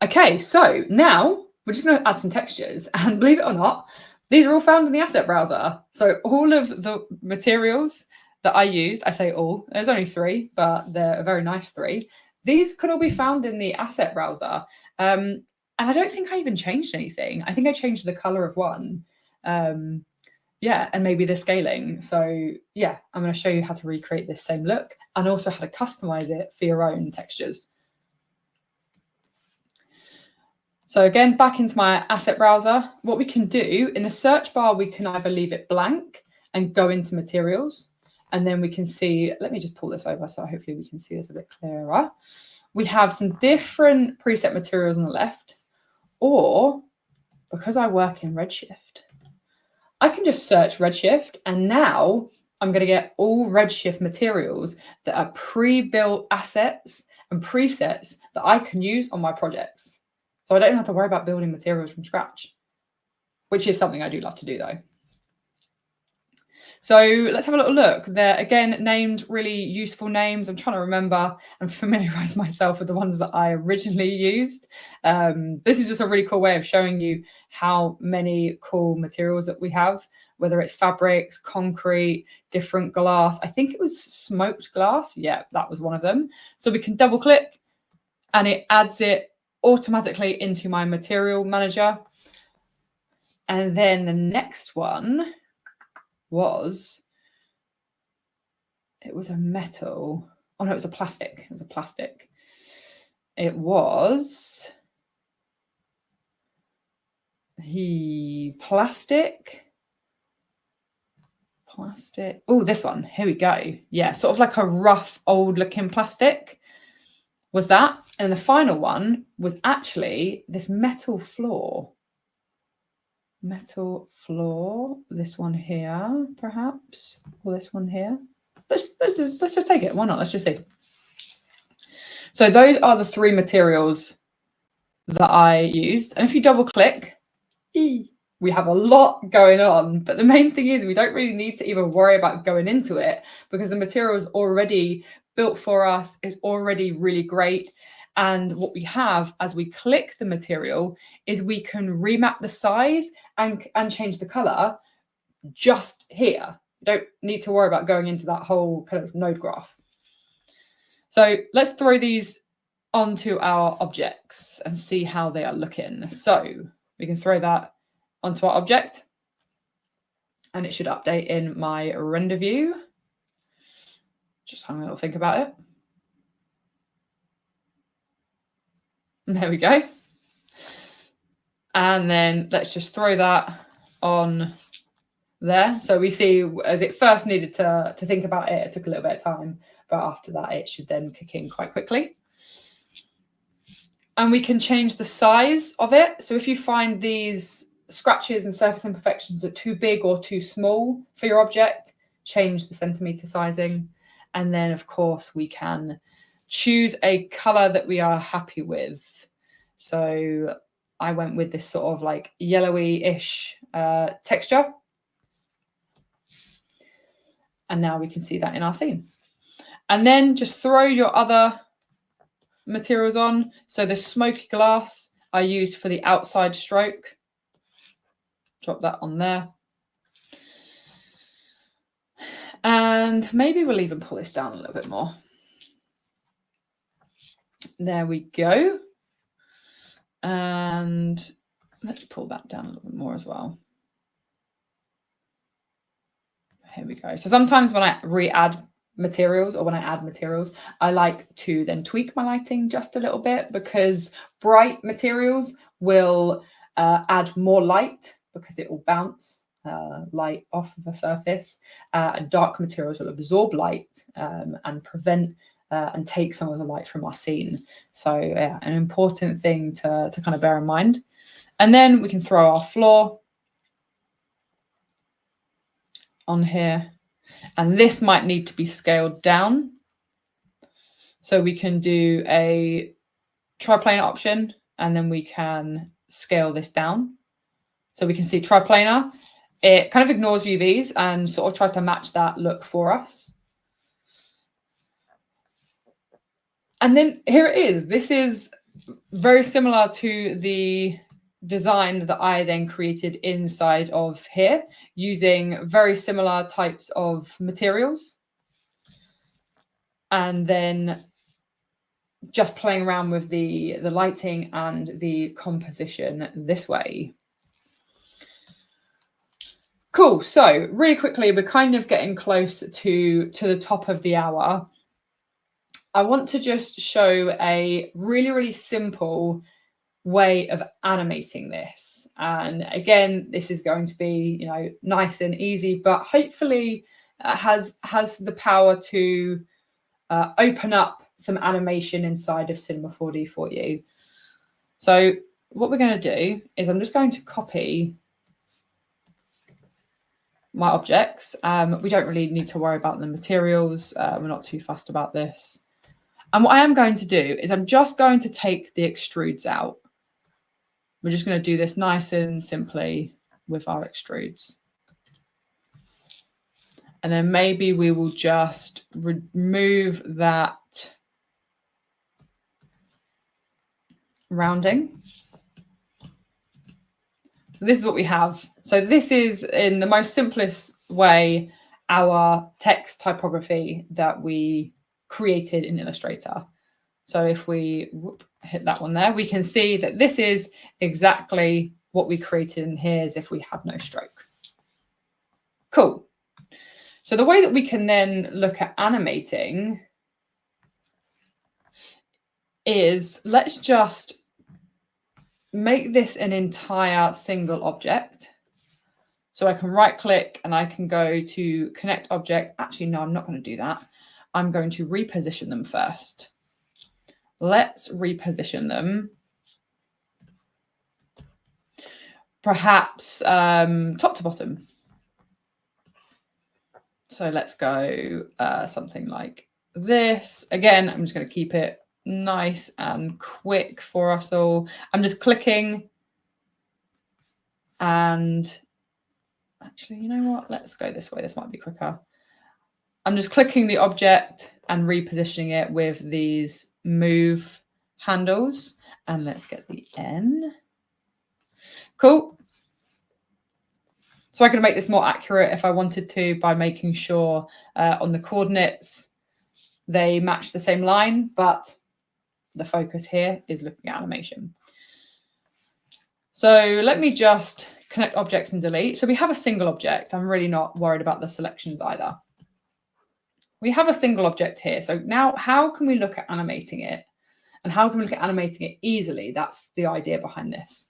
Okay, so now we're just going to add some textures. And believe it or not, these are all found in the asset browser. So all of the materials that I used, I say all, there's only 3, but they're a very nice 3. These could all be found in the asset browser. And I don't think I even changed anything. I think I changed the color of one. Yeah, and maybe the scaling. So yeah, I'm going to show you how to recreate this same look and also how to customize it for your own textures. So again, back into my asset browser, what we can do in the search bar, we can either leave it blank and go into materials. And then we can see, let me just pull this over so hopefully we can see this a bit clearer. We have some different preset materials on the left, or because I work in Redshift, I can just search Redshift, and now I'm going to get all Redshift materials that are pre-built assets and presets that I can use on my projects. So I don't have to worry about building materials from scratch, which is something I do love to do though. So let's have a little look. They're, again, named really useful names. I'm trying to remember and familiarize myself with the ones that I originally used. This is just a really cool way of showing you how many cool materials that we have, whether it's fabrics, concrete, different glass. I think it was smoked glass. Yeah, that was one of them. So we can double click and it adds it automatically into my material manager. And then the next one was, it was a metal. Oh no, it was a plastic. It was a plastic. It was the plastic. Oh, this one. Here we go. Yeah, sort of like a rough, old-looking plastic was that. And the final one was actually this metal floor. Metal floor. This one here, perhaps, or this one here. Let's just take it. Why not? Let's just see. So those are the three materials that I used. And if you double click, we have a lot going on. But the main thing is we don't really need to even worry about going into it because the material is already built for us. It's already really great. And what we have as we click the material is we can remap the size and change the color just here. You don't need to worry about going into that whole kind of node graph. So let's throw these onto our objects and see how they are looking. So we can throw that onto our object and it should update in my render view. Just having a little think about it. There we go. And then let's just throw that on there. So we see as it first needed to think about it, it took a little bit of time, but after that it should then kick in quite quickly. And we can change the size of it. So if you find these scratches and surface imperfections are too big or too small for your object, change the centimeter sizing. And then of course we can choose a color that we are happy with. So I went with this sort of like yellowy-ish texture. And now we can see that in our scene. And then just throw your other materials on. So the smoky glass I used for the outside stroke. Drop that on there. And maybe we'll even pull this down a little bit more. There we go. And let's pull that down a little bit more as well. Here we go. So sometimes when I re-add materials or when I add materials, I like to then tweak my lighting just a little bit because bright materials will add more light because it will bounce light off of a surface. And dark materials will absorb light and prevent and take some of the light from our scene. So yeah, an important thing to kind of bear in mind. And then we can throw our floor on here. And this might need to be scaled down. So we can do a triplanar option and then we can scale this down. So we can see triplanar, it kind of ignores UVs and sort of tries to match that look for us. And then here it is. This is very similar to the design that I then created inside of here using very similar types of materials. And then just playing around with the lighting and the composition this way. Cool. So really quickly, we're kind of getting close to the top of the hour. I want to just show a really, really simple way of animating this. And again, this is going to be, nice and easy, but hopefully has the power to open up some animation inside of Cinema 4D for you. So what we're going to do is I'm just going to copy my objects. We don't really need to worry about the materials. We're not too fussed about this. And what I am going to do is I'm just going to take the extrudes out. We're just going to do this nice and simply with our extrudes. And then maybe we will just remove that rounding. So this is what we have. So this is, in the most simplest way, our text typography that we created in Illustrator. So if we hit that one there, we can see that this is exactly what we created in here as if we had no stroke. Cool. So the way that we can then look at animating is, let's just make this an entire single object. So I can right click and I can go to connect object. Actually, no, I'm not going to do that. I'm going to reposition them first. Let's reposition them. Perhaps top to bottom. So let's go something like this. Again, I'm just going to keep it nice and quick for us all. I'm just clicking, and actually, you know what? Let's go this way. This might be quicker. I'm just clicking the object and repositioning it with these move handles. And let's get the N. Cool. So I can make this more accurate if I wanted to by making sure on the coordinates they match the same line, but the focus here is looking at animation. So let me just connect objects and delete. So we have a single object. I'm really not worried about the selections either. We have a single object here. So now how can we look at animating it? And how can we look at animating it easily? That's the idea behind this.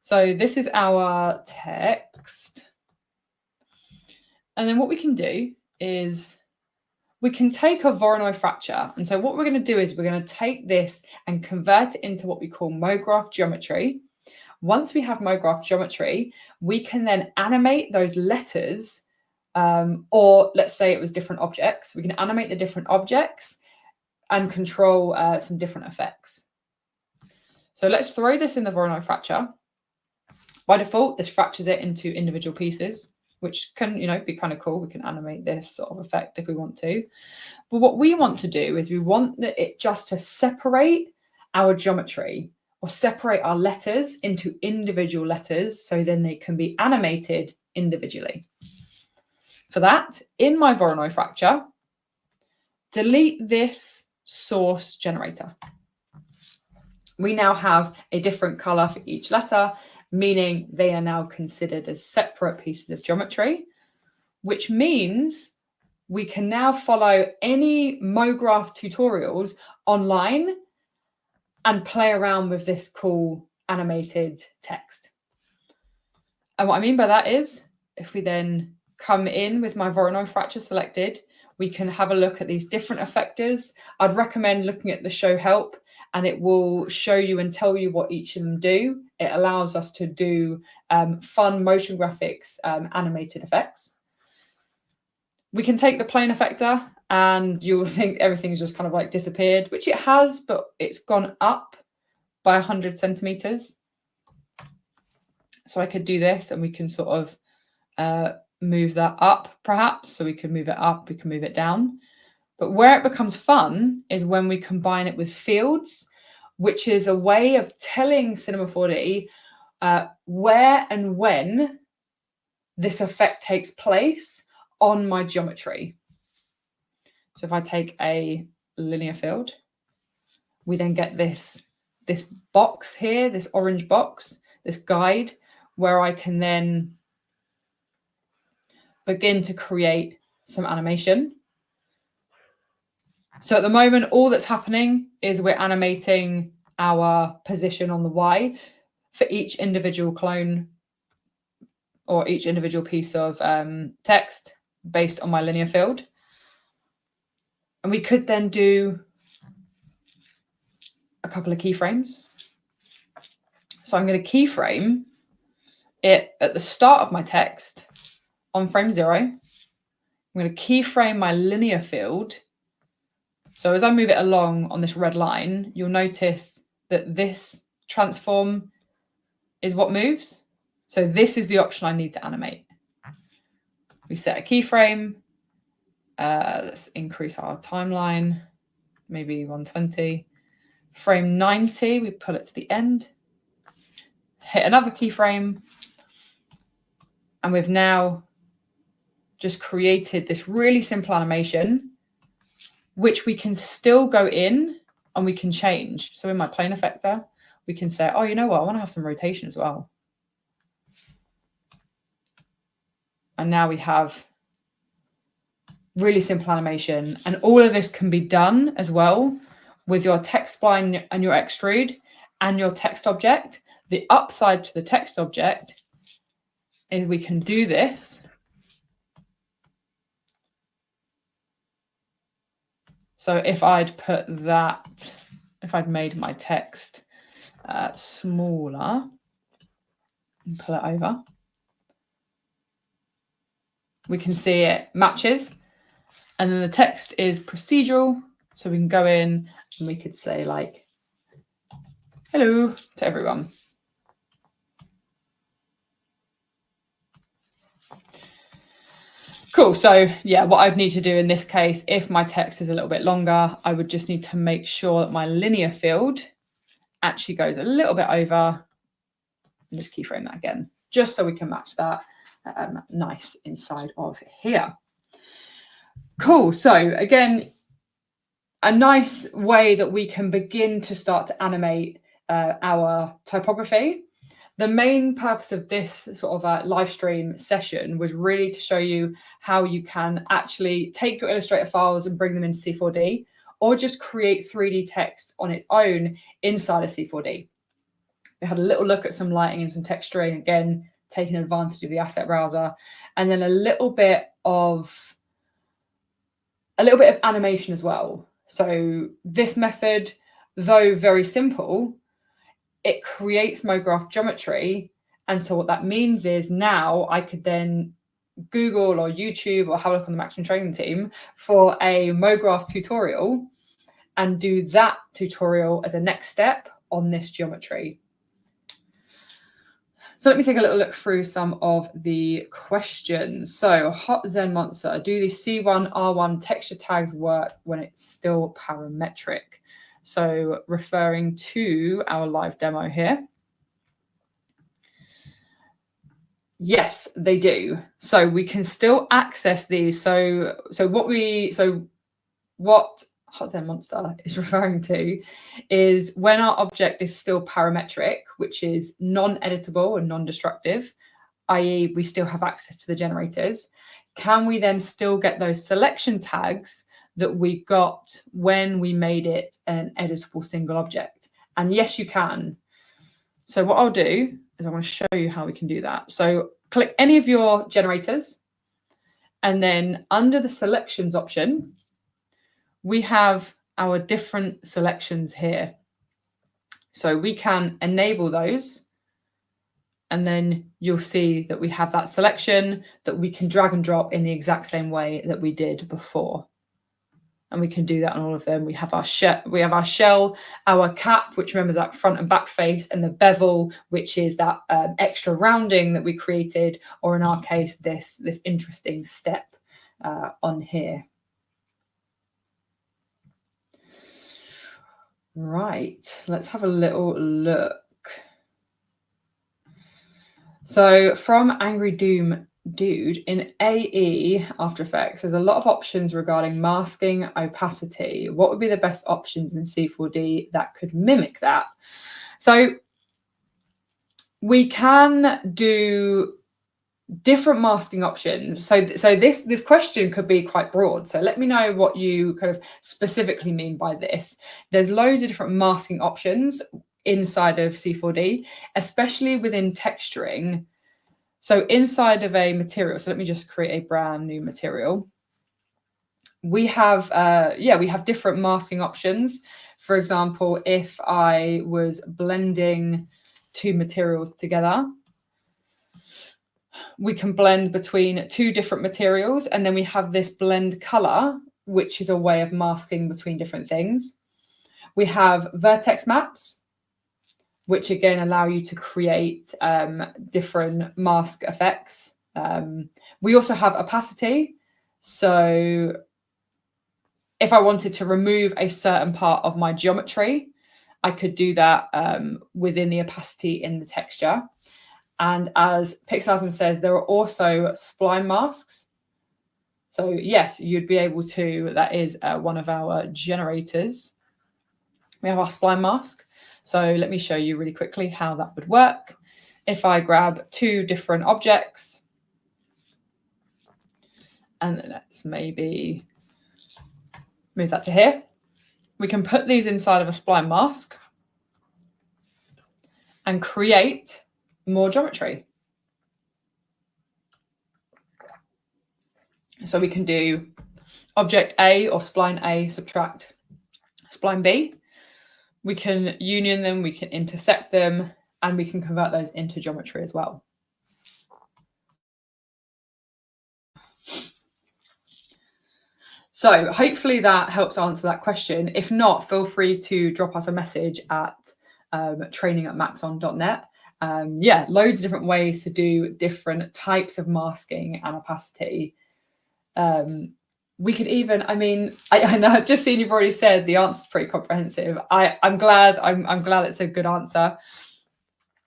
So this is our text. And then what we can do is we can take a Voronoi fracture. And so what we're going to do is we're going to take this and convert it into what we call MoGraph geometry. Once we have MoGraph geometry, we can then animate those letters, or let's say it was different objects. We can animate the different objects and control some different effects. So let's throw this in the Voronoi fracture. By default, this fractures it into individual pieces, which can, be kind of cool. We can animate this sort of effect if we want to. But what we want to do is we want it just to separate our geometry or separate our letters into individual letters, so then they can be animated individually. For that, in my Voronoi fracture, delete this source generator. We now have a different color for each letter, meaning they are now considered as separate pieces of geometry, which means we can now follow any MoGraph tutorials online and play around with this cool animated text. And what I mean by that is, if we then come in with my Voronoi fracture selected, we can have a look at these different effectors. I'd recommend looking at the show help, and it will show you and tell you what each of them do. It allows us to do fun motion graphics animated effects. We can take the plane effector and you'll think everything's just kind of like disappeared, which it has, but it's gone up by 100 centimeters. So I could do this and we can sort of move that up perhaps. So we can move it up, we can move it down. But where it becomes fun is when we combine it with fields, which is a way of telling Cinema 4D where and when this effect takes place on my geometry. So if I take a linear field, we then get this box here, this orange box, this guide, where I can then begin to create some animation. So at the moment, all that's happening is we're animating our position on the Y for each individual clone or each individual piece of text. based on my linear field. And we could then do a couple of keyframes. So I'm going to keyframe it at the start of my text on frame 0. I'm going to keyframe my linear field. So as I move it along on this red line, you'll notice that this transform is what moves. So this is the option I need to animate. We set a keyframe. Let's increase our timeline, maybe 120. Frame 90, we pull it to the end. Hit another keyframe. And we've now just created this really simple animation, which we can still go in and we can change. So in my plane effector, we can say, oh, you know what? I want to have some rotation as well. And now we have really simple animation. And all of this can be done as well with your text spline and your extrude and your text object. The upside to the text object is we can do this. So if I'd put that, if I'd made my text smaller and pull it over, we can see it matches. And then the text is procedural. So we can go in and we could say like, hello to everyone. Cool. So yeah, what I'd need to do in this case, if my text is a little bit longer, I would just need to make sure that my linear field actually goes a little bit over and just keyframe that again, just so we can match that nice inside of here. Cool. So again, a nice way that we can begin to start to animate our typography. The main purpose of this sort of live stream session was really to show you how you can actually take your Illustrator files and bring them into C4D, or just create 3D text on its own inside of C4D. We had a little look at some lighting and some texturing, again, taking advantage of the asset browser, and then a little bit of animation as well. So this method, though very simple, it creates MoGraph geometry. And so what that means is now I could then Google or YouTube or have a look on the Maxon training team for a MoGraph tutorial and do that tutorial as a next step on this geometry. So let me take a little look through some of the questions. So Hot Zen Monster, do the C1, R1 texture tags work when it's still parametric? So referring to our live demo here. Yes, they do. So we can still access these. So what Hot Zen Monster is referring to is when our object is still parametric, which is non-editable and non-destructive, i.e. we still have access to the generators, can we then still get those selection tags that we got when we made it an editable single object? And yes, you can. So what I'll do is I want to show you how we can do that. So click any of your generators, and then under the selections option, we have our different selections here. So we can enable those, and then you'll see that we have that selection that we can drag and drop in the exact same way that we did before. And we can do that on all of them. We have our shell, our cap, which remember that front and back face, and the bevel, which is that extra rounding that we created, or in our case, this interesting step on here. Right, let's have a little look. So from Angry Doom Dude, in AE After Effects, there's a lot of options regarding masking, opacity. What would be the best options in C4D that could mimic that? So we can do different masking options. So this question could be quite broad. So let me know what you kind of specifically mean by this. There's loads of different masking options inside of C4D, especially within texturing. So inside of a material, so let me just create a brand new material. We have, we have different masking options. For example, if I was blending two materials together, we can blend between two different materials, and then we have this blend color, which is a way of masking between different things. We have vertex maps, which again allow you to create different mask effects. We also have opacity. So if I wanted to remove a certain part of my geometry, I could do that within the opacity in the texture. And as Pixelasm says, there are also spline masks. So yes, you'd be able to, that is one of our generators. We have our spline mask. So let me show you really quickly how that would work. If I grab two different objects, and let's maybe move that to here, we can put these inside of a spline mask and create more geometry. So we can do object A or spline A subtract spline B. We can union them, we can intersect them, and we can convert those into geometry as well. So hopefully that helps answer that question. If not, feel free to drop us a message at training@maxon.net. Yeah, loads of different ways to do different types of masking and opacity. We could even, I mean, I know I've just seen you've already said the answer's pretty comprehensive. I'm glad it's a good answer.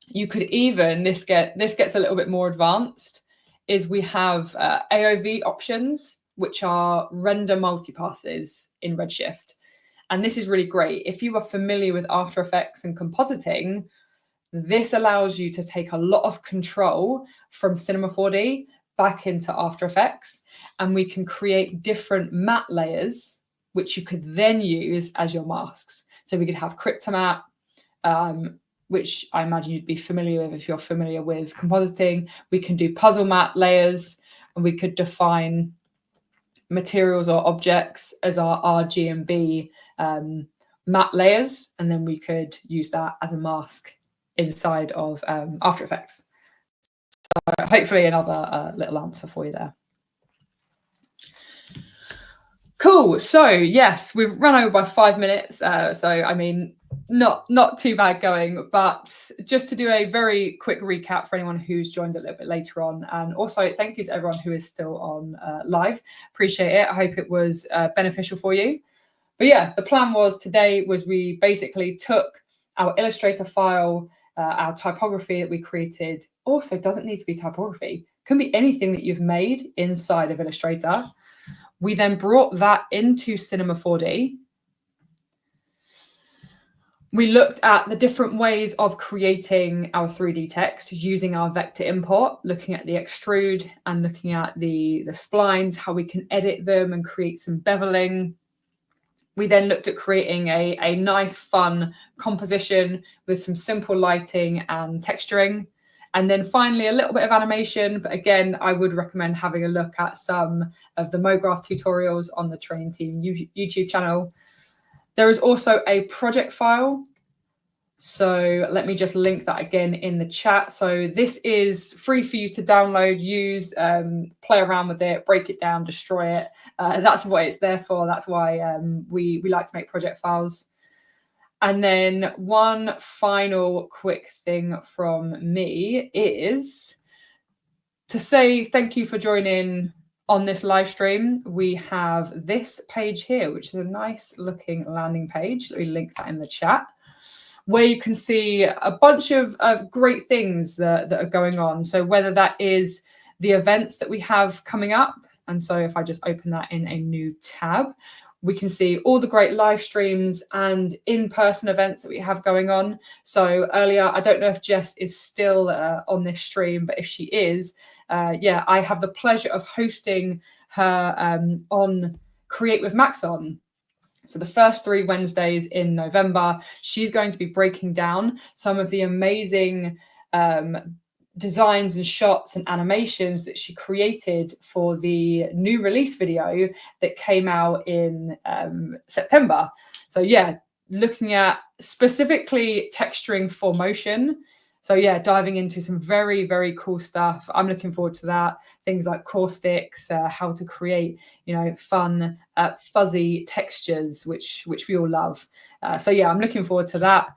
You could even, this gets a little bit more advanced, is we have AOV options, which are render multipasses in Redshift. And this is really great. If you are familiar with After Effects and compositing, this allows you to take a lot of control from Cinema 4D back into After Effects, and we can create different matte layers, which you could then use as your masks. So we could have Cryptomatte, which I imagine you'd be familiar with if you're familiar with compositing. We can do puzzle matte layers, and we could define materials or objects as our RGB matte layers, and then we could use that as a mask inside of After Effects. So hopefully another little answer for you there. Cool. So yes, we've run over by 5 minutes. So I mean, not too bad going, but just to do a very quick recap for anyone who's joined a little bit later on, and also thank you to everyone who is still on live. Appreciate it. I hope it was beneficial for you. But yeah, the plan was today was we basically took our Illustrator file, our typography that we created. Also, doesn't need to be typography. Can be anything that you've made inside of Illustrator. We then brought that into Cinema 4D. We looked at the different ways of creating our 3D text using our vector import, looking at the extrude and looking at the splines, how we can edit them and create some beveling. We then looked at creating a nice, fun composition with some simple lighting and texturing. And then finally, a little bit of animation. But again, I would recommend having a look at some of the MoGraph tutorials on the Training Team YouTube channel. There is also a project file. So let me just link that again in the chat. So this is free for you to download, use, play around with it, break it down, destroy it. That's what it's there for. That's why we like to make project files. And then one final quick thing from me is to say thank you for joining on this live stream. We have this page here, which is a nice looking landing page. Let me link that in the chat, where you can see a bunch of great things that are going on. So whether that is the events that we have coming up, and so if I just open that in a new tab, we can see all the great live streams and in-person events that we have going on. So earlier, I don't know if Jess is still on this stream, but if she is, yeah, I have the pleasure of hosting her on Create with Maxon. So the first 3 Wednesdays in November, she's going to be breaking down some of the amazing designs and shots and animations that she created for the new release video that came out in September. So yeah, looking at specifically texturing for motion. So yeah, diving into some very, very cool stuff. I'm looking forward to that. Things like caustics, how to create, fun, fuzzy textures, which we all love. So yeah, I'm looking forward to that.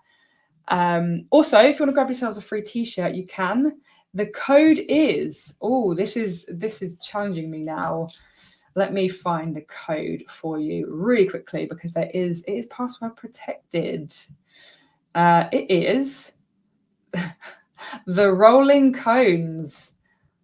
Also, if you want to grab yourselves a free t-shirt, you can. The code is, this is challenging me now. Let me find the code for you really quickly, because it is password protected. It is the rolling cones.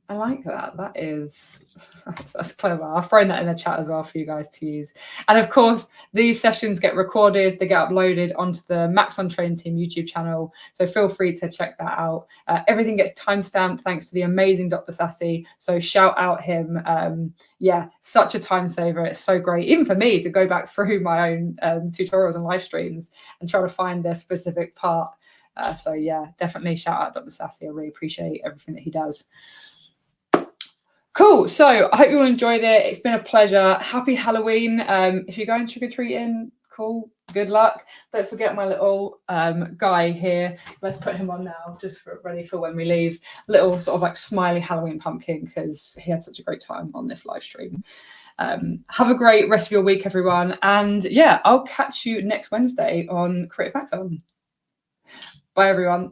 I like that. That's clever. I've thrown that in the chat as well for you guys to use. And of course, these sessions get recorded, they get uploaded onto the Maxon Trainer Team YouTube channel. So feel free to check that out. Everything gets timestamped thanks to the amazing Dr. Sassy. So shout out him. Yeah, such a time saver. It's so great, even for me, to go back through my own tutorials and live streams and try to find a specific part. So yeah, definitely shout out Dr. Sassy. I really appreciate everything that he does. Cool. So I hope you all enjoyed it. It's been a pleasure. Happy Halloween. If you're going trick-or-treating, cool. Good luck. Don't forget my little guy here. Let's put him on now, just ready for when we leave. Little sort of like smiley Halloween pumpkin, because he had such a great time on this live stream. Have a great rest of your week, everyone. And yeah, I'll catch you next Wednesday on Creative Maxon. Bye, everyone.